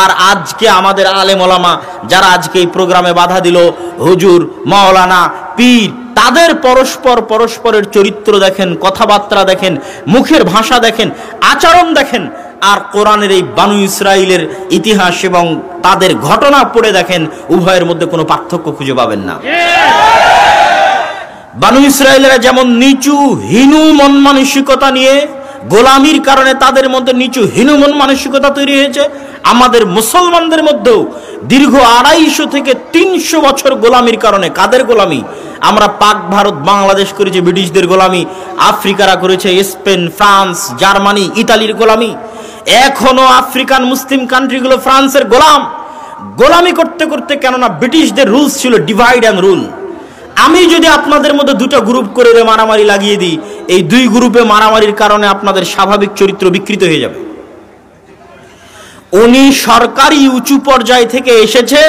আর আজকে আমাদের আলেম ওলামা যারা আজকে এই প্রোগ্রামে বাধা দিল, হুজুর, মাওলানা, পীর, তাদের পরস্পরের চরিত্র দেখেন, কথাবার্তা দেখেন, মুখের ভাষা দেখেন, আচরণ দেখেন, আর কোরআনের এই বানু ইসরাইলের ইতিহাস এবং তাদের ঘটনা পড়ে দেখেন, উভয়ের মধ্যে কোনো পার্থক্য খুঁজে পাবেন না। বানু ইসরাইলেরা যেমন নিচু হীনু মন মানসিকতা নিয়ে গোলামির কারণে তাদের মধ্যে নিচু হীনু মন মানসিকতা তৈরি হয়েছে, আমাদের মুসলমানদের মধ্যেও দীর্ঘ 250 থেকে 300 বছর গোলামির কারণে। কাদের গোলামি? আমরা পাক ভারত বাংলাদেশ করেছে ব্রিটিশদের গোলামি, আফ্রিকারা করেছে স্পেন, ফ্রান্স, জার্মানি, ইতালির গোলামি। এখনো আফ্রিকান মুসলিম কান্ট্রিগুলো ফ্রান্সের গোলামি করতে করতে, কেননা ব্রিটিশদের রুলস ছিল ডিভাইড অ্যান্ড রুল। আমি যদি আপনাদের মধ্যে দুটো গ্রুপ করে মারামারি লাগিয়ে দিই, এই দুই গ্রুপে মারামারির কারণে আপনাদের স্বাভাবিক চরিত্র বিকৃত হয়ে যাবে। উনি সরকারি উঁচু পর্যায় থেকে এসেছে,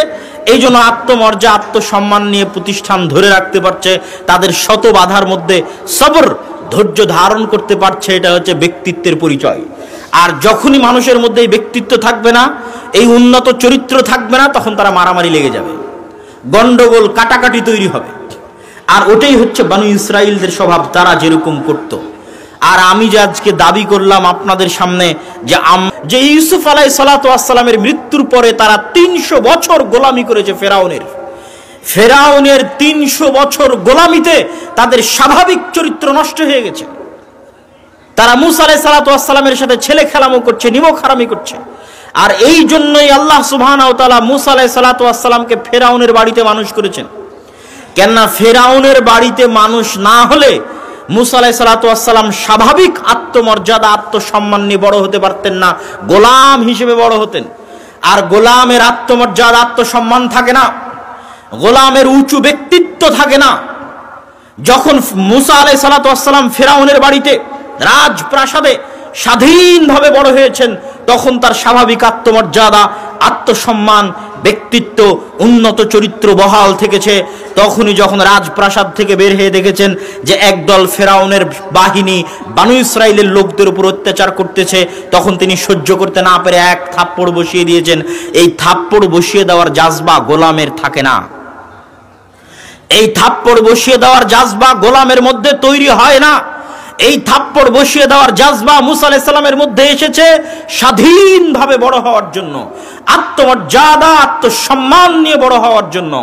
এই জন্য আত্মমর্যাদা, আত্মসম্মান নিয়ে প্রতিষ্ঠান ধরে রাখতে পারছে, তাদের শত বাধার মধ্যে সবর, ধৈর্য ধারণ করতে পারছে। এটা হচ্ছে ব্যক্তিত্বের পরিচয়। আর যখনই মানুষের মধ্যে এই ব্যক্তিত্ব থাকবে না, এই উন্নত চরিত্র থাকবে না, তখন তারা মারামারি লেগে যাবে, গন্ডগোল, কাটাকাটি তৈরি হবে। আর ওটাই হচ্ছে বানু ইসরাইলদের স্বভাব, তারা যেরকম করত। আর আমি যে আজকে দাবি করলাম আপনাদের সামনে যে ইউসুফ আলাইহিসসালামের মৃত্যুর পরে তারা 300 বছর গোলামি করেছে ফেরাউনের 300 বছর গোলামিতে তাদের স্বাভাবিক চরিত্র নষ্ট হয়ে গেছে। তারা মুসা আলাইহিসসালামের সাথে ছেলে খেলামো করছে, নিমক হারামি করছে। আর এই জন্যই আল্লাহ সুবহানাহু ওয়া তাআলা মুসা আলাইহিসসালামকে ফেরাউনের বাড়িতে মানুষ করেছেন। কেননা ফেরাউনের বাড়িতে মানুষ না হলে মুসা আলাইহিসসালাম স্বাভাবিক আত্মমর্যাদা, আত্মসম্মান নিয়ে বড় হতে পারতেন না, গোলাম হিসেবে বড় হতেন। আর গোলামের আত্মমর্যাদা, আত্মসম্মান থাকে না, গোলামের উঁচু ব্যক্তিত্ব থাকে না। যখন মুসা আলাইহিসসালাম ফেরাউনের বাড়িতে রাজপ্রাসাদে স্বাধীনভাবে বড় হয়েছেন, তখন তার স্বাভাবিক আত্মমর্যাদা, আত্মসম্মান, ব্যক্তিত্ব, উন্নত চরিত্র বহাল থেকেছে। তখনই যখন রাজপ্রাসাদ থেকে বের হয়ে দেখেছেন যে একদল ফেরাউনের বাহিনী বানু ইসরাইলের লোকদের উপর অত্যাচার করতেছে, তখন তিনি সহ্য করতে না পেরে এক থাপ্পড় বসিয়ে দিয়েছেন। এই থাপ্পড় বসিয়ে দেওয়ার জাজবা গোলামের থাকে না, এই থাপ্পড় বসিয়ে দেওয়ার জাজবা গোলামের মধ্যে তৈরি হয় না। এই থাপ্পড় বসিয়ে দেওয়ার জাজবা মুসা আলাইহিস সালামের মধ্যে এসেছে স্বাধীনভাবে বড় হওয়ার জন্য, আত্মমর্যাদা, আত্মসম্মান নিয়ে বড় হওয়ার জন্য।